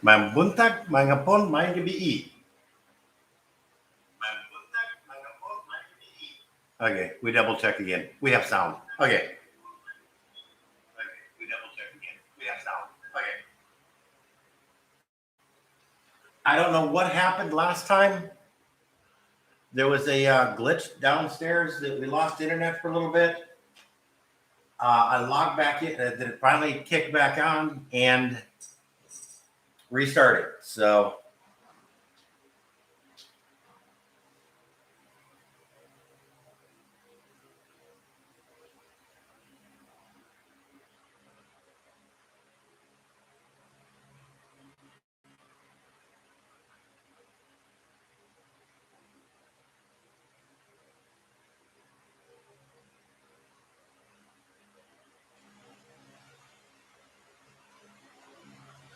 Mambuntag, mangapon, may gabi. Okay, we double check again. We have sound. Okay. We double check again. We have sound. Okay. I don't know what happened last time. There was a glitch downstairs that we lost internet for a little bit. I logged back in, then it finally kicked back on and restarted. So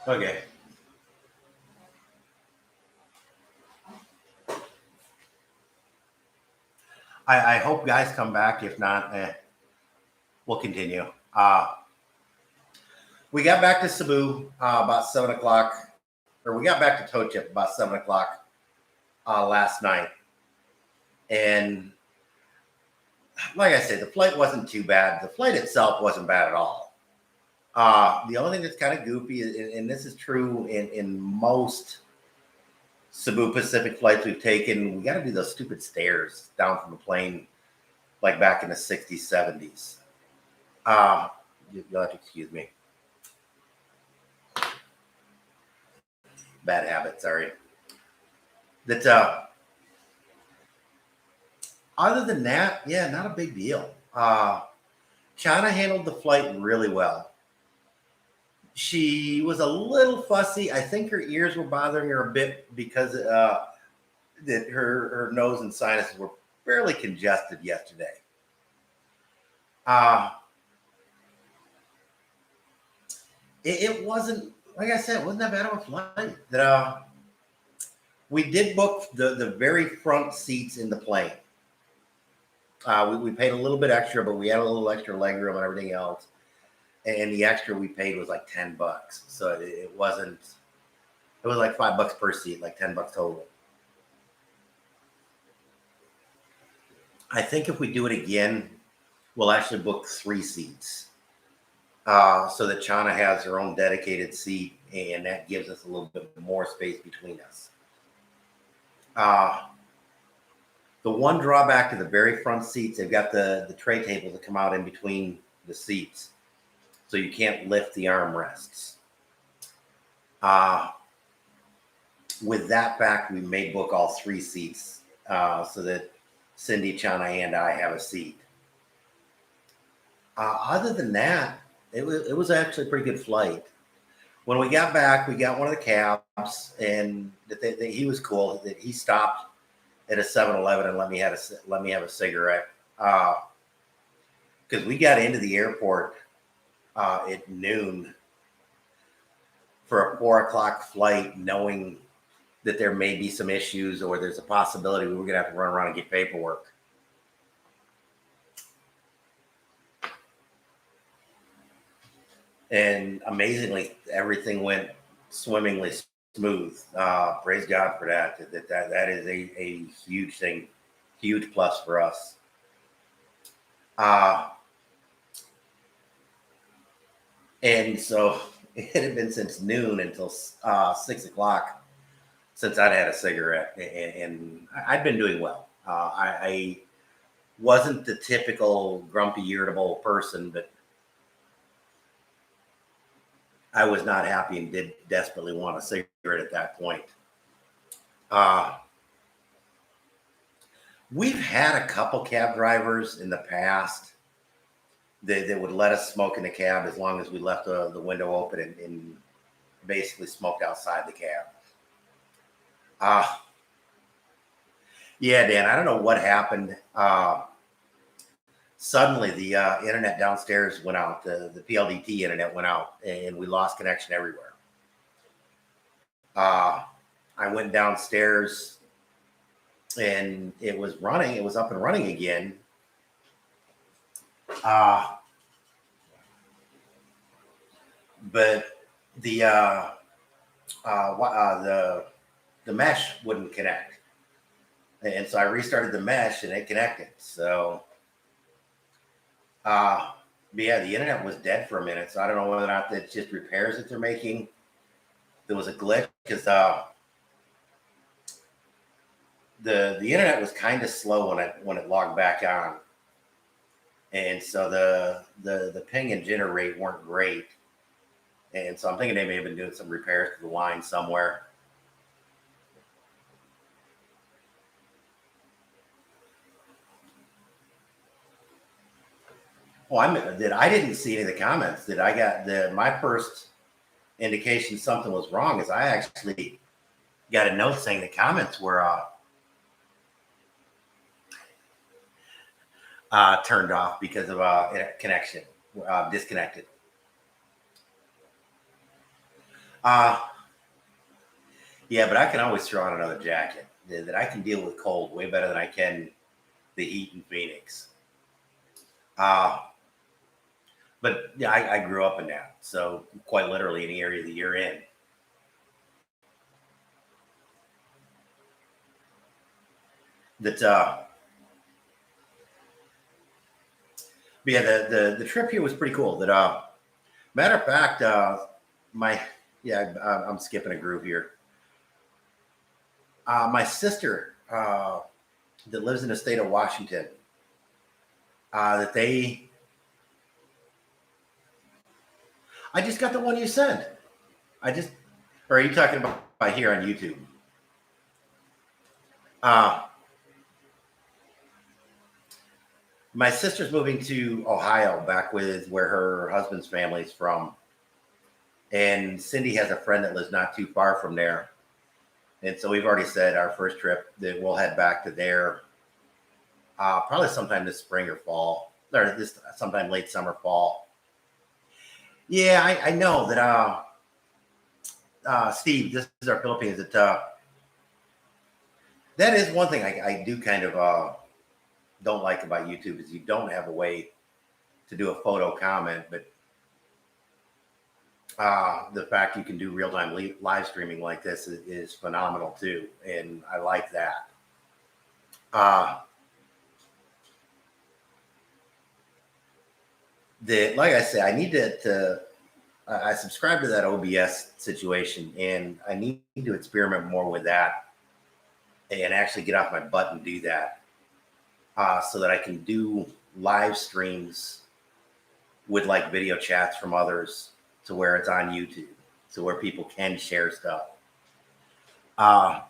okay. I hope guys come back. If not, we'll continue. We got back to Cebu about 7 o'clock, or we got back to Tochip about 7 o'clock last night. And like I said, the flight wasn't too bad. The flight itself wasn't bad at all. The only thing that's kind of goofy, and this is true in most Cebu Pacific flights we've taken, we got to do those stupid stairs down from the plane, like back in the 60s, 70s. You'll have to excuse me. Bad habit, sorry. That other than that, yeah, not a big deal. China handled the flight really well. She was a little fussy. I think her ears were bothering her a bit because that her nose and sinuses were fairly congested yesterday. It wasn't, like I said, it wasn't that bad of a flight. That we did book the very front seats in the plane. We paid a little bit extra, but we had a little extra leg room and everything else. And the extra we paid was like $10. So it wasn't, it was like $5 per seat, like $10 total. I think if we do it again, we'll actually book 3 seats. So that China has her own dedicated seat, and that gives us a little bit more space between us. The one drawback to the very front seats, they've got the tray tables that come out in between the seats, so you can't lift the armrests. With that fact, we may book all 3 seats so that Cindy, China, and I have a seat. Other than that, it was actually a pretty good flight. When we got back, we got one of the cabs, and he was cool. That he stopped at a 7-Eleven and let me have a cigarette. Because we got into the airport at noon for a 4 o'clock flight, knowing that there may be some issues or there's a possibility we were going to have to run around and get paperwork. And amazingly, everything went swimmingly smooth. Praise God for that. That is a huge thing, huge plus for us. And so it had been since noon until 6 o'clock since I'd had a cigarette, and I'd been doing well. I wasn't the typical grumpy, irritable person, but I was not happy and did desperately want a cigarette at that point. We've had a couple cab drivers in the past that would let us smoke in the cab as long as we left the window open and basically smoked outside the cab. Yeah, Dan, I don't know what happened. Suddenly the internet downstairs went out. The PLDT internet went out, and we lost connection everywhere. I went downstairs, and it was running. It was up and running again. But the the mesh wouldn't connect, and so I restarted the mesh and it connected. So, but yeah, the internet was dead for a minute. So I don't know whether or not that's just repairs that they're making. There was a glitch because the internet was kind of slow when it logged back on, and so the ping and jitter rate weren't great. And so I'm thinking they may have been doing some repairs to the line somewhere. Oh, I didn't see any of the comments. Did I got my first indication something was wrong is I actually got a note saying the comments were turned off because of connection disconnected. Yeah, but I can always throw on another jacket. That I can deal with cold way better than I can the heat in Phoenix. But yeah, I grew up in that, so quite literally in the area that you're in. That but yeah, the trip here was pretty cool. That matter of fact, I'm skipping a groove here. My sister that lives in the state of Washington, that they, I just got the one you sent. Or are you talking about here on YouTube? My sister's moving to Ohio, back with where her husband's family's from. And Cindy has a friend that lives not too far from there. And so we've already said our first trip that we'll head back to there probably sometime this spring or fall, or this sometime late summer, fall. Yeah, I know that Steve, this is our Philippines. That is one thing I do kind of don't like about YouTube is you don't have a way to do a photo comment, but the fact you can do real-time live streaming like this is phenomenal too, and I like that. Like I said, I need I subscribe to that OBS situation, and I need to experiment more with that and actually get off my butt and do that so that I can do live streams with like video chats from others to where it's on YouTube, to where people can share stuff. But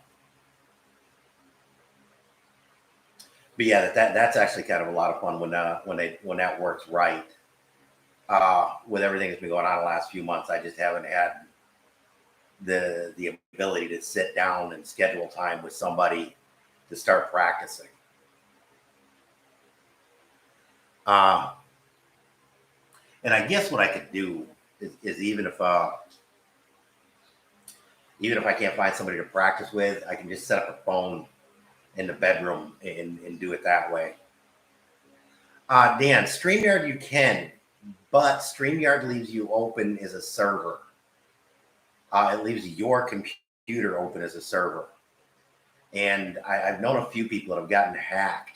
yeah, that's actually kind of a lot of fun when that works right. With everything that's been going on the last few months, I just haven't had the ability to sit down and schedule time with somebody to start practicing. And I guess what I could do is even if I can't find somebody to practice with, I can just set up a phone in the bedroom and do it that way. Dan, StreamYard you can, but StreamYard leaves you open as a server. It leaves your computer open as a server. And I've known a few people that have gotten hacked.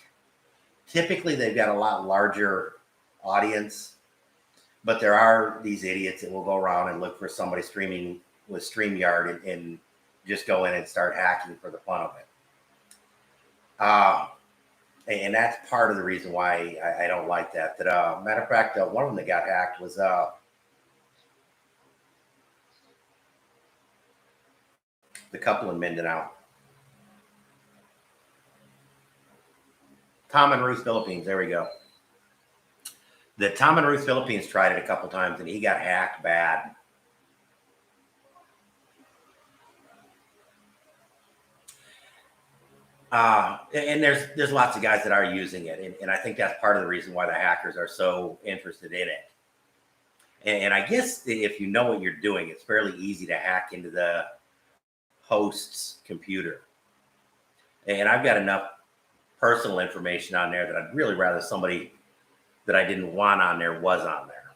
Typically, they've got a lot larger audience, but there are these idiots that will go around and look for somebody streaming with StreamYard and just go in and start hacking for the fun of it. And that's part of the reason why I don't like that. Matter of fact, one of them that got hacked was the couple in Mindanao. Tom and Ruth Philippines. There we go. The Tom and Ruth Philippines tried it a couple times, and he got hacked bad. And there's lots of guys that are using it, and I think that's part of the reason why the hackers are so interested in it. And I guess if you know what you're doing, it's fairly easy to hack into the host's computer. And I've got enough personal information on there that I'd really rather somebody that I didn't want on there was on there.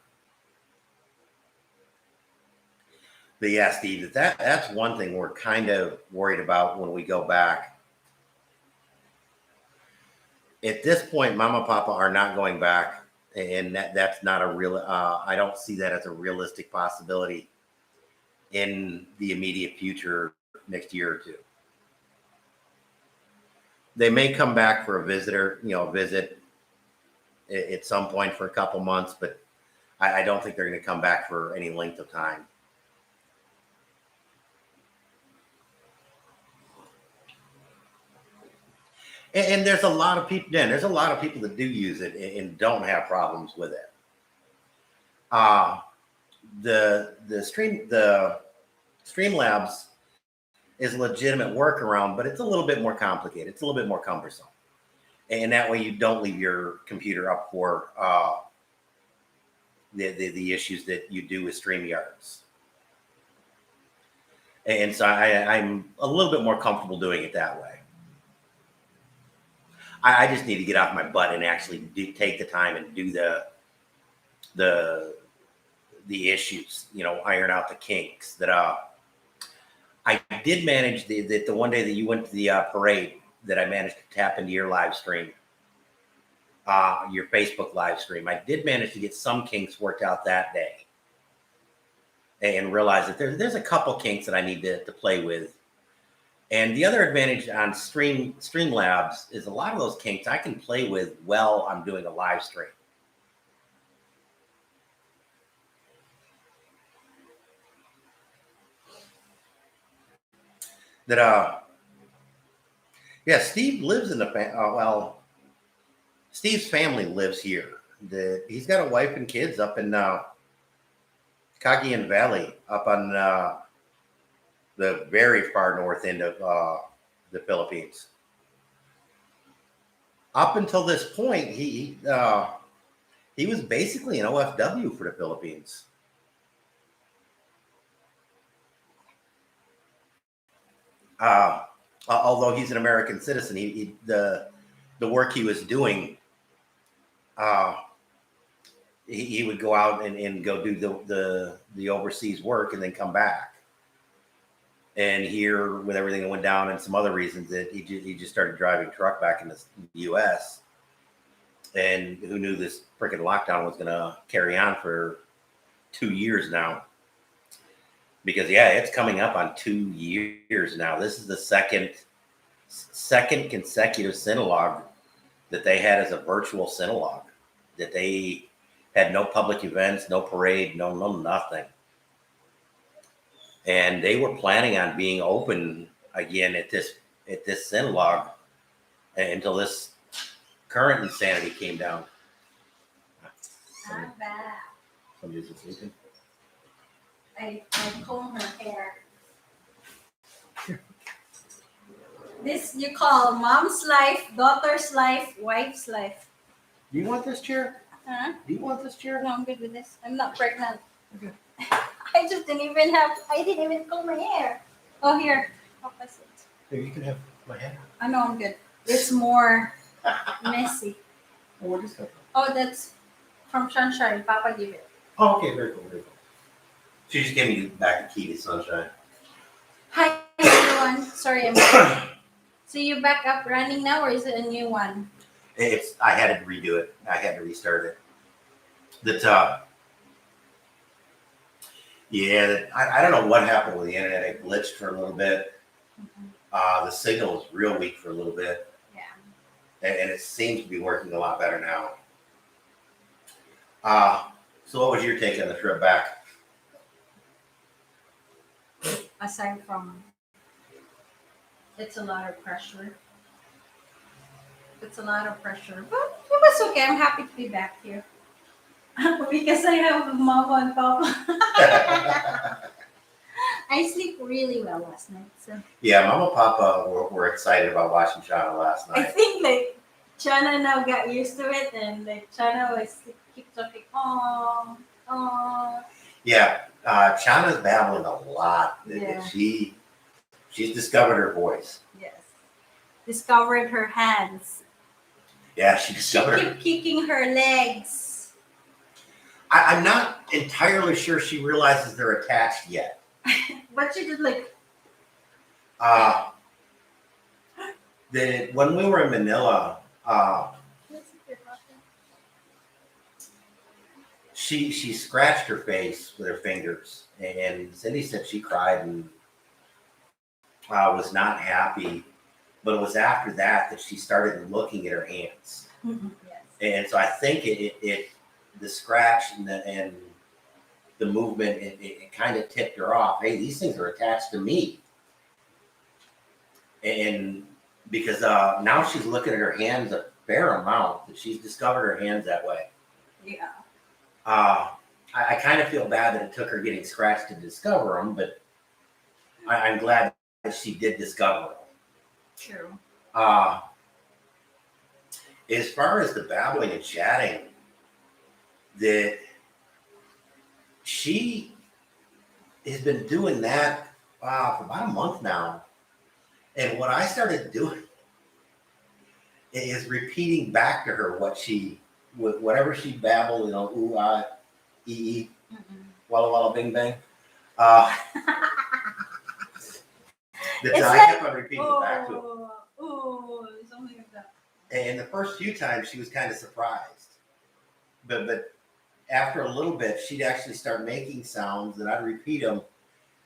But yeah, Steve, that's one thing we're kind of worried about when we go back. At this point, Mama and Papa are not going back, and that's not a real. I don't see that as a realistic possibility in the immediate future, next year or two. They may come back for a visit at some point for a couple months, but I don't think they're going to come back for any length of time. And there's a lot of people. Dan, there's a lot of people that do use it and don't have problems with it. The Streamlabs is a legitimate workaround, but it's a little bit more complicated. It's a little bit more cumbersome, and that way you don't leave your computer up for the issues that you do with StreamYards. And so I'm a little bit more comfortable doing it that way. I just need to get off my butt and actually take the time and do the issues, iron out the kinks. That I did manage the one day that you went to the parade, that I managed to tap into your live stream, your Facebook live stream. I did manage to get some kinks worked out that day, and realize that there's a couple kinks that I need to play with. And the other advantage on Streamlabs is a lot of those kinks I can play with while I'm doing a live stream. Steve lives in the Steve's family lives here. He's got a wife and kids up in Cagayan Valley, up on the very far north end of the Philippines. Up until this point, he was basically an OFW for the Philippines. Although he's an American citizen, the work he was doing, he would go out and go do the overseas work and then come back. And here, with everything that went down and some other reasons, that he just started driving truck back in the U.S. And who knew this freaking lockdown was going to carry on for 2 years now? Because it's coming up on 2 years now. This is the second consecutive Synologue that they had as a virtual Synologue. That they had no public events, no parade, no nothing. And they were planning on being open again at this Synologue until this current insanity came down. I'm back. Somebody's sleeping. I comb her hair. This you call mom's life, daughter's life, wife's life. Do you want this chair? Huh? Do you want this chair? No, I'm good with this. I'm not pregnant. Okay. I didn't even comb my hair. Oh, here. Opposite. Here, you can have my hair. I know, I'm good. It's more messy. What is that? Oh, that's from Sunshine. Papa gave it. Oh, okay, very cool, very cool. She just gave me back the key to Sunshine. Hi, everyone. Sorry, I'm back. So you back up running now, or is it a new one? I had to redo it. I had to restart it. I don't know what happened with the internet. It glitched for a little bit. Mm-hmm. The signal was real weak for a little bit. Yeah. And it seems to be working a lot better now. So what was your take on the trip back? Aside from, it's a lot of pressure. But it was okay. I'm happy to be back here. Because I have Mama and Papa. I sleep really well last night. So. Yeah, Mama and Papa were excited about watching Chana last night. I think Chana now got used to it, and Chana was keep talking, oh. Yeah, Chana's babbling a lot. Yeah. She's discovered her voice. Yes. Discovered her hands. Yeah, she discovered She kept kicking her legs. I'm not entirely sure she realizes they're attached yet. But she just like, Uh, when we were in Manila, she scratched her face with her fingers, and Cindy said she cried and was not happy. But it was after that she started looking at her hands, yes. and so I think it the scratch and the movement it kind of tipped her off. Hey, these things are attached to me, and because now she's looking at her hands a fair amount, that she's discovered her hands that way. Yeah. I kind of feel bad that it took her getting scratched to discover them, but I'm glad that she did discover them. True. As far as the babbling and chatting, that she has been doing that for about a month now. And what I started doing is repeating back to her whatever she babbled, ooh, ah, ee, walla walla, bing bang. That I kept on repeating back to her. Oh, something like that. And the first few times she was kind of surprised. But after a little bit, she'd actually start making sounds and I'd repeat them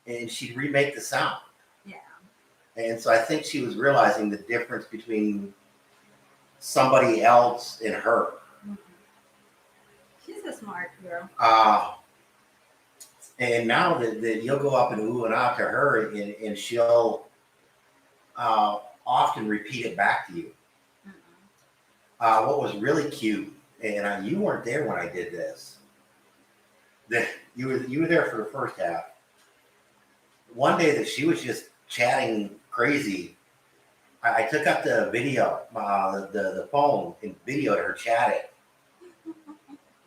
and she'd remake the sound. Yeah. And so I think she was realizing the difference between somebody else and her. Mm-hmm. She's a smart girl. And now that you'll go up and ooh and ah to her and she'll often repeat it back to you. What was really cute, and you weren't there when I did this. That you were there for the first half. One day that she was just chatting crazy, I took up the video, the phone, and videoed her chatting.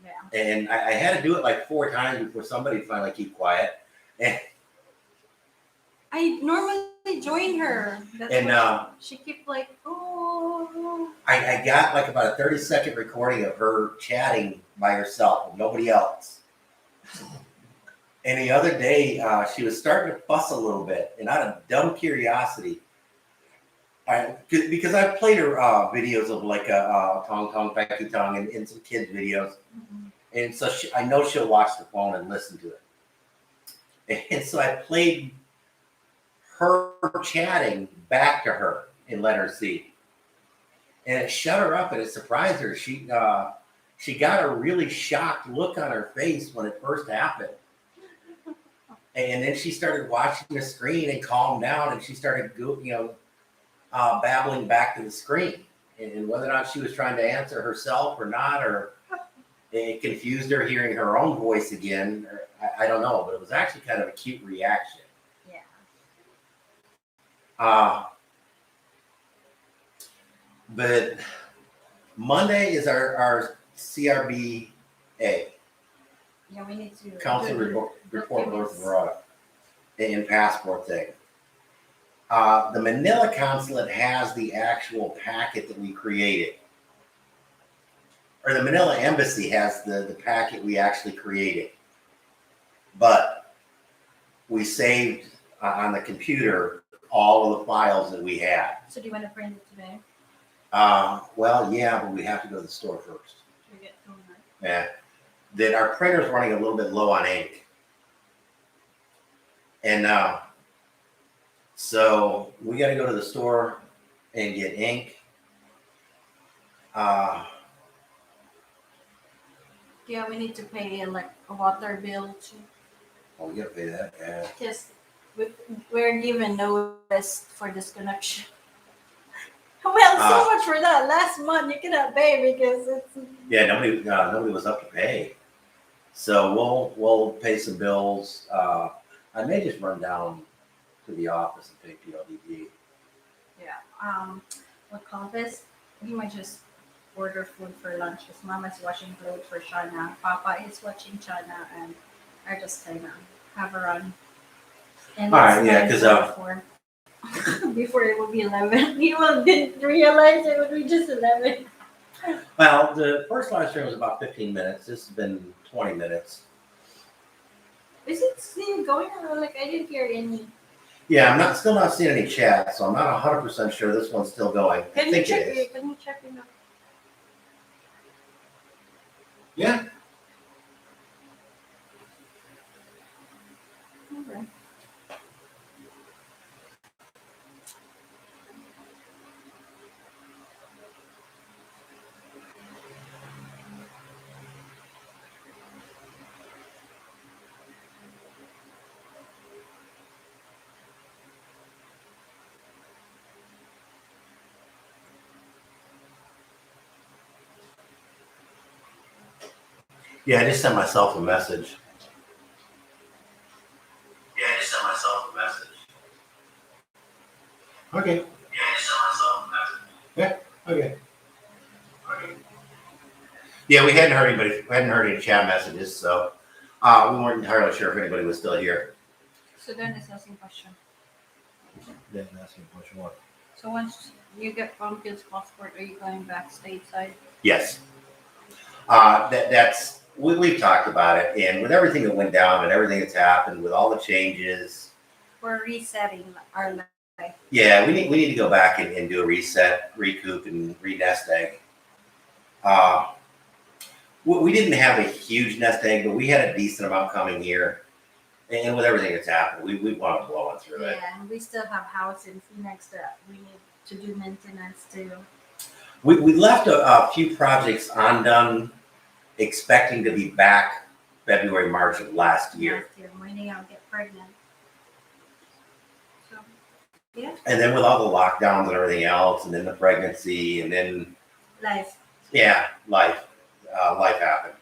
Yeah. And I had to do it like 4 times before somebody finally keep quiet. And I normally join her. That's and she kept like, oh. I got like about a 30-second recording of her chatting by herself with nobody else. And the other day, she was starting to fuss a little bit, and out of dumb curiosity, because I played her videos of like a Tong Tong Becky Tong and some kids videos, and so I know she'll watch the phone and listen to it. And so I played her chatting back to her and let her see. And it shut her up and it surprised her. She got a really shocked look on her face when it first happened. And then she started watching the screen and calmed down and she started babbling back to the screen. And whether or not she was trying to answer herself or not, or it confused her hearing her own voice again, I don't know, but it was actually kind of a cute reaction. Yeah. But Monday is our CRBA. Yeah, we need to. Council report North Verona and passport thing. The Manila consulate has the actual packet that we created. Or the Manila embassy has the packet we actually created. But we saved on the computer all of the files that we had. So do you want to print it today? Well, yeah, but we have to go to the store first. Should we get home, right? Yeah. That our printer's running a little bit low on ink. And so we got to go to the store and get ink. Yeah, we need to pay like a water bill too. Oh, we got to pay that. Yeah. Because we're given notice for disconnection. Well, so much for that. Last month you cannot pay because it's. Yeah, nobody was up to pay. So we'll pay some bills. I may just run down to the office and pay PLDT. Yeah. What call this? We might just order food for lunch. Because Mama's washing clothes for Shana. Papa is watching Shana, and I just kind of have her on. And all right, yeah, because before it would be 11. He didn't realize it would be just 11. Well, the first live stream was about 15 minutes. This has been 20 minutes. Is it still going on? Like I didn't hear any. Yeah, I'm still not seeing any chat, so I'm not 100% sure this one's still going. I Can you think check it is. it? Can you check it? Yeah. Okay. Yeah, I just sent myself a message. Yeah, I just sent myself a message. Okay. Yeah, I just sent myself a message. Yeah, okay. Okay. Yeah, we hadn't heard anybody. We hadn't heard any chat messages, so we weren't entirely sure if anybody was still here. So then it's asking question. Didn't ask me a question. What? So once you get Pumpkin's passport, are you going back stateside? Yes. That's we've talked about it, and with everything that went down and everything that's happened, with all the changes, We're resetting our life. yeah, we need to go back and do a reset, recoup, and re-nest egg. Uh, we didn't have a huge nest egg, but we had a decent amount coming here, and with everything that's happened, we want to blow it through it. Yeah, and we still have house in Phoenix that we need to do maintenance to. We left a few projects undone, expecting to be back February, March of last year. Last year, waiting I'll get pregnant. So, yeah, And then with all the lockdowns and everything else, and then the pregnancy, and then life. yeah, life happened.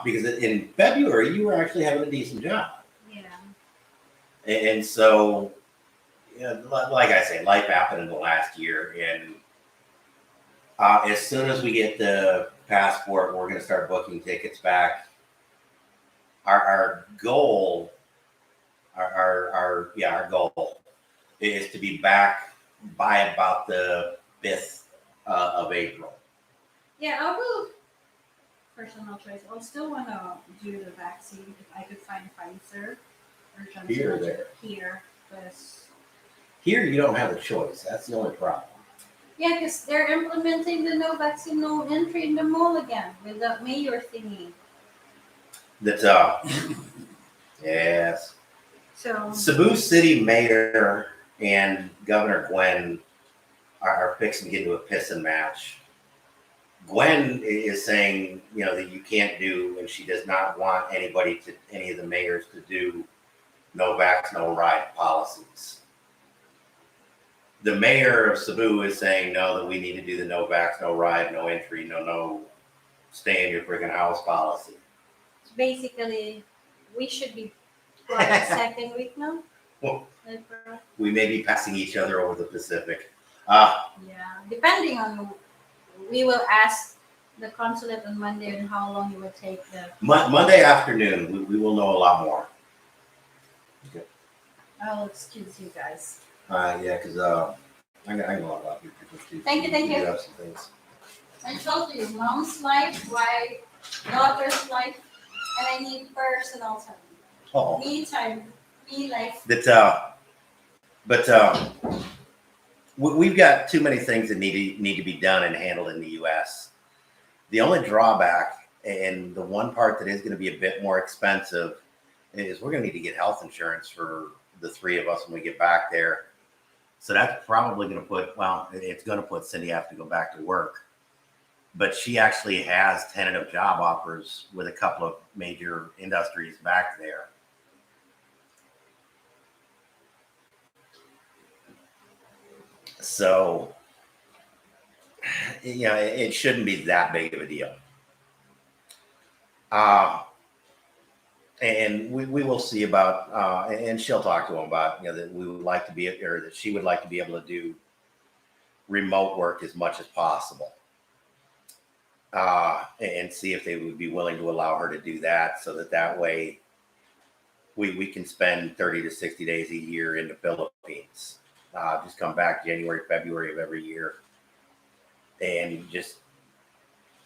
Because in February you were actually having a decent job, Yeah. and so yeah, like I say, life happened in the last year, and as soon as we get the passport, we're going to start booking tickets back. Our goal, our goal is to be back by about the 5th of April. Yeah, I will. Personal choice. I'll still want to do the vaccine if I could find Pfizer or Johnson Here or Johnson there? here, because Here, you don't have a choice. That's the only problem. yeah, because they're implementing the no vaccine, no entry in the mall again with the mayor thingy. That's yes. So Cebu City Mayor and Governor Gwen are fixing to get into a pissing match. Gwen is saying, that you can't do, and she does not want any of the mayors to do no vax, no ride policies. The mayor of Cebu is saying no, that we need to do the no vax, no ride, no entry, no stay in your freaking house policy. basically, we should be what, second week now. Well, April. we may be passing each other over the Pacific. Yeah, depending on, we will ask the consulate on Monday and how long it would take the. Monday afternoon, we will know a lot more. I'll excuse you guys. Yeah, because I know a lot about you. Thank you. You have some things. I told you, mom's life, wife, daughter's life, and I need personal time. Oh, Me time, me life. we've got too many things that need to be done and handled in the U.S. The only drawback, and the one part that is going to be a bit more expensive, is we're going to need to get health insurance for the three of us when we get back there. So that's probably going to it's going to put Cindy have to go back to work. But she actually has tentative job offers with a couple of major industries back there. So, it shouldn't be that big of a deal. And we will see about, and she'll talk to him about, that we would like to be, or that she would like to be able to do remote work as much as possible. And see if they would be willing to allow her to do that, so that way we can spend 30 to 60 days a year in the Philippines. Just come back January, February of every year and just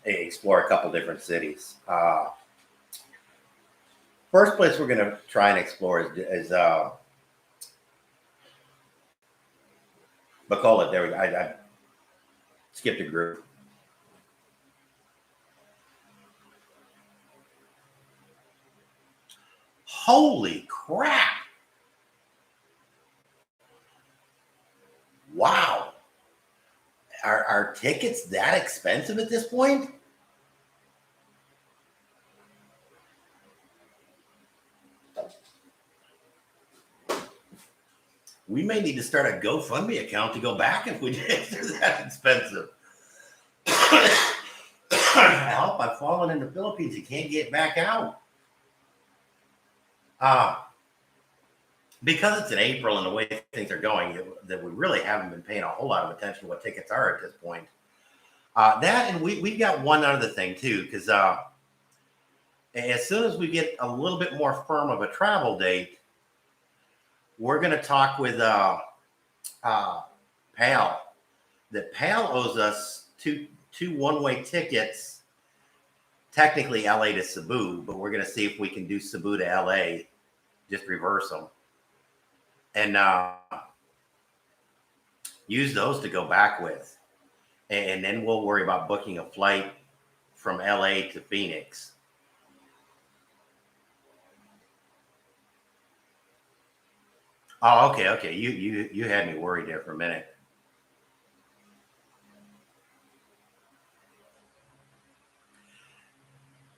explore a couple different cities. First place we're gonna try and explore is Bacolod. There we go. I skipped a group. Holy crap! Wow. Are tickets that expensive at this point? We may need to start a GoFundMe account to go back if they're that expensive. Help, I've fallen in the Philippines. You can't get back out. Because it's in April and the way things are going, that we really haven't been paying a whole lot of attention to what tickets are at this point. That, and we've got one other thing too, because as soon as we get a little bit more firm of a travel date, we're going to talk with PAL. That PAL owes us two one-way tickets, technically LA to Cebu, but we're going to see if we can do Cebu to LA, just reverse them, and use those to go back with. And then we'll worry about booking a flight from LA to Phoenix. Oh, okay. You had me worried there for a minute.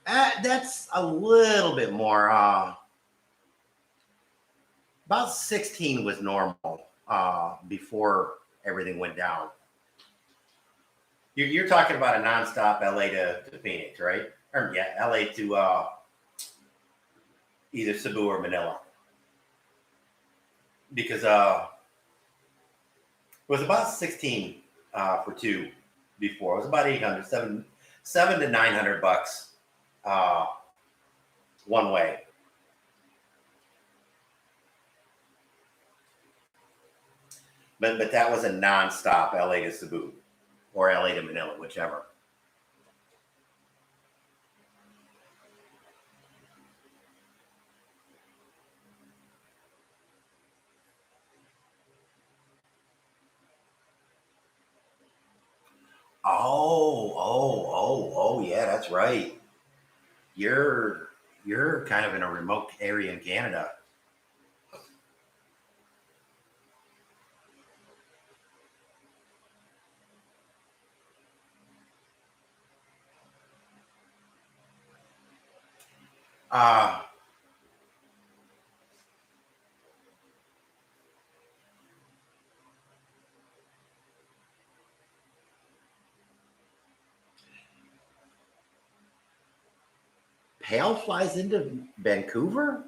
That's a little bit more. About 16 was normal before everything went down. You're talking about a nonstop LA to Phoenix, right? Or yeah, LA to either Cebu or Manila. Because it was about 16 for two before. It was about 800, seven to $900 one way. But that was a nonstop LA to Cebu or LA to Manila, whichever. Oh, yeah, that's right. You're kind of in a remote area in Canada. Uh PAL flies into Vancouver?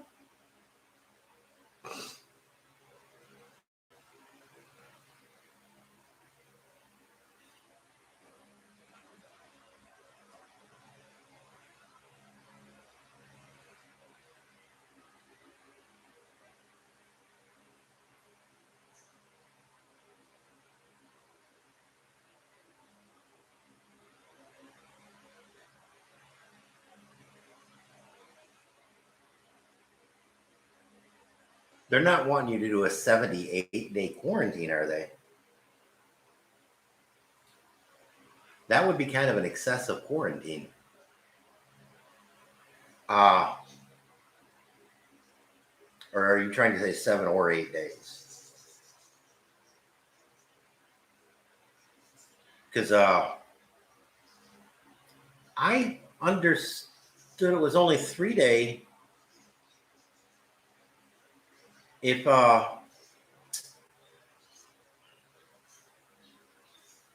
They're not wanting you to do a 78-day quarantine, are they? That would be kind of an excessive quarantine. Uh, or are you trying to say 7 or 8 days? Because I understood it was only 3-day if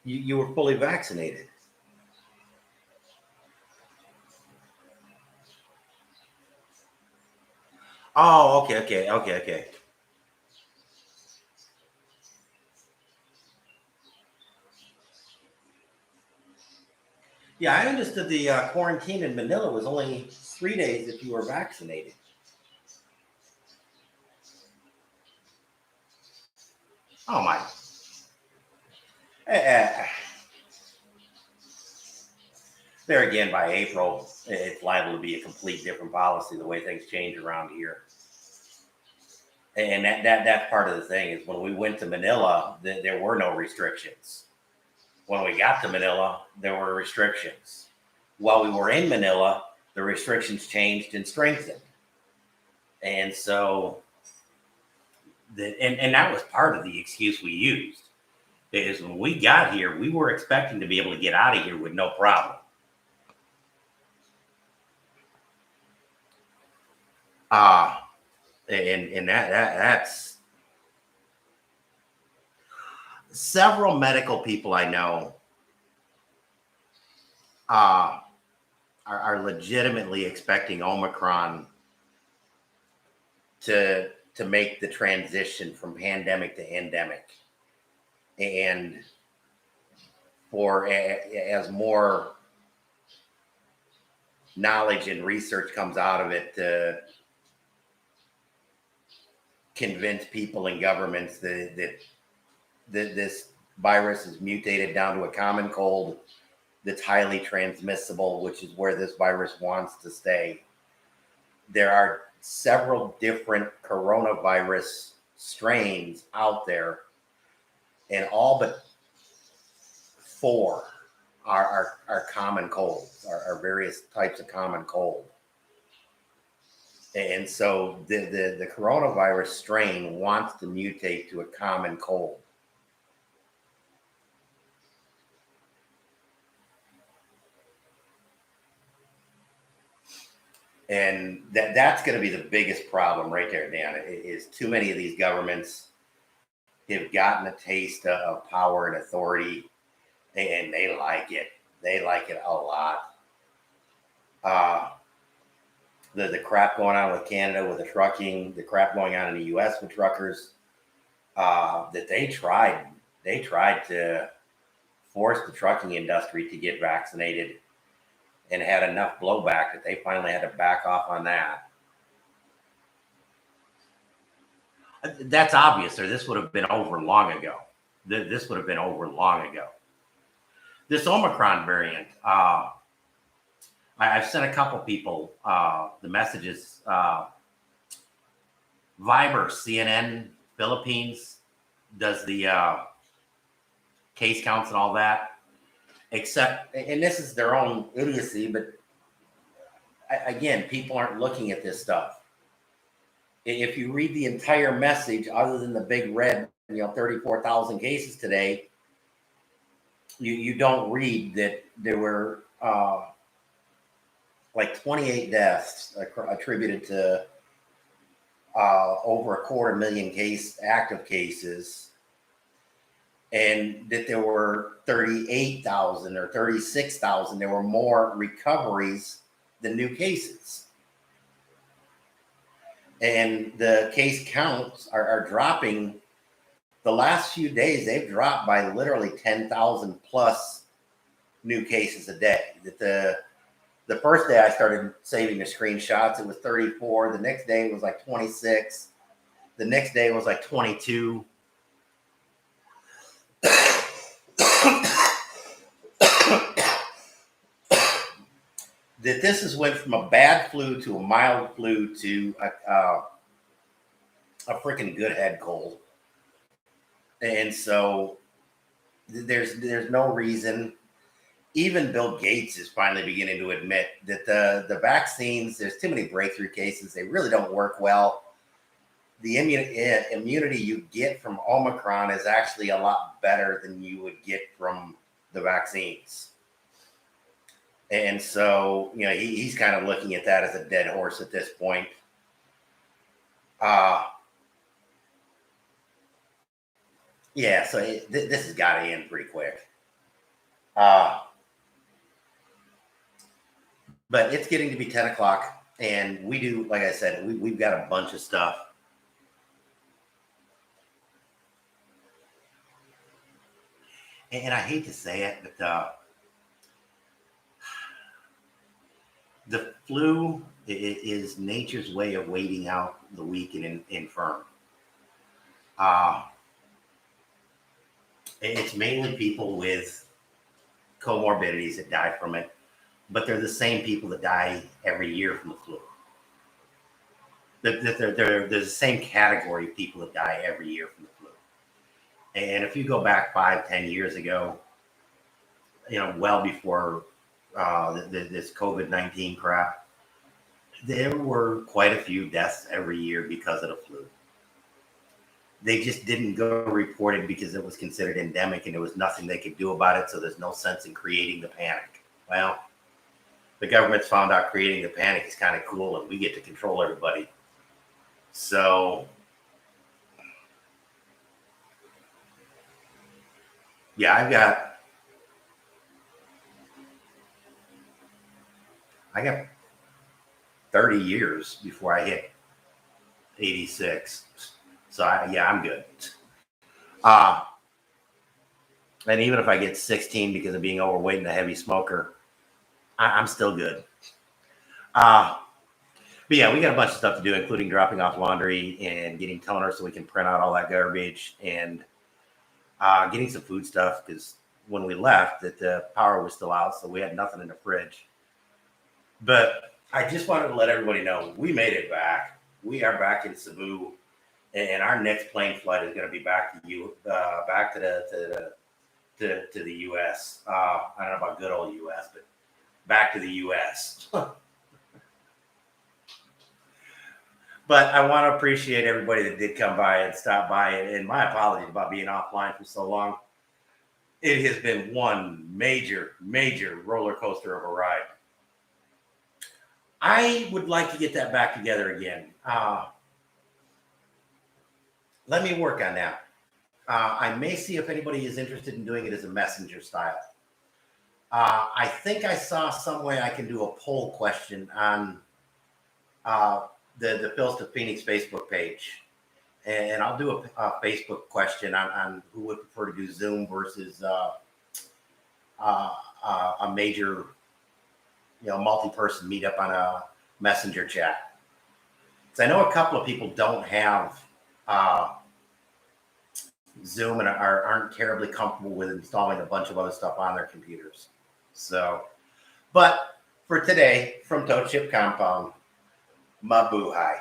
you were fully vaccinated. Oh, okay. Yeah, I understood the quarantine in Manila was only 3 days if you were vaccinated. Oh my. Uh, there again, by April, it's liable to be a complete different policy, the way things change around here. And that's part of the thing is when we went to Manila, there were no restrictions. When we got to Manila, there were restrictions. While we were in Manila, the restrictions changed and strengthened. And so, and that was part of the excuse we used. Is when we got here, we were expecting to be able to get out of here with no problem. And that's several medical people I know are legitimately expecting Omicron to make the transition from pandemic to endemic, and for as more knowledge and research comes out of it to convince people and governments that this virus is mutated down to a common cold that's highly transmissible, which is where this virus wants to stay. There are several different coronavirus strains out there, and all but 4 are common colds, are various types of common cold. And so the coronavirus strain wants to mutate to a common cold. And that's going to be the biggest problem right there, Dan, is too many of these governments have gotten a taste of power and authority, and they like it. They like it a lot. The crap going on with Canada with the trucking, the crap going on in the U.S. with truckers, that they tried to force the trucking industry to get vaccinated, and had enough blowback that they finally had to back off on that. That's obvious, or this would have been over long ago. This would have been over long ago. This Omicron variant, I've sent a couple people the messages. Viber, CNN, Philippines does the case counts and all that. Except, and this is their own idiocy, but again, people aren't looking at this stuff. If you read the entire message, other than the big red, 34,000 cases today, you don't read that there were like 28 deaths attributed to over 250,000 active cases, and that there were 38,000 or 36,000. There were more recoveries than new cases. And the case counts are dropping. The last few days, they've dropped by literally 10,000 plus new cases a day. That the first day I started saving the screenshots, it was 34. The next day it was like 26. The next day it was like 22. That this has went from a bad flu to a mild flu to a freaking good head cold. And so there's no reason. Even Bill Gates is finally beginning to admit that the vaccines, there's too many breakthrough cases. They really don't work well. The immunity you get from Omicron is actually a lot better than you would get from the vaccines. And so, he's kind of looking at that as a dead horse at this point. Yeah, so this has got to end pretty quick. But it's getting to be 10 o'clock, and we do, like I said, we've got a bunch of stuff. And I hate to say it, but the flu is nature's way of waiting out the weak and infirm. It's mainly people with comorbidities that die from it. but they're the same people that die every year from the flu. They're the same category of people that die every year from the flu. And if you go back 5-10 years ago, well before this COVID-19 crap, there were quite a few deaths every year because of the flu. They just didn't go reported because it was considered endemic and there was nothing they could do about it. So there's no sense in creating the panic. Well, the government's found out creating the panic is kind of cool and we get to control everybody. So, yeah, I got 30 years before I hit 86. So I'm good. And even if I get 16 because of being overweight and a heavy smoker, I'm still good. But yeah, we got a bunch of stuff to do, including dropping off laundry and getting toner so we can print out all that garbage and getting some food stuff because when we left, that the power was still out, so we had nothing in the fridge. But I just wanted to let everybody know we made it back. We are back in Cebu, and our next plane flight is going to be back to the U.S. I don't know about good old U.S., but back to the U.S. But I want to appreciate everybody that did come by and stop by. And my apologies about being offline for so long. It has been one major, major roller coaster of a ride. I would like to get that back together again. Let me work on that. I may see if anybody is interested in doing it as a messenger style. I think I saw some way I can do a poll question on the Phils to Phoenix Facebook page. And I'll do a Facebook question on who would prefer to do Zoom versus a major, multi-person meetup on a messenger chat. So I know a couple of people don't have Zoom and aren't terribly comfortable with installing a bunch of other stuff on their computers. So, but for today, from Toad Chip Compound, mabuhay.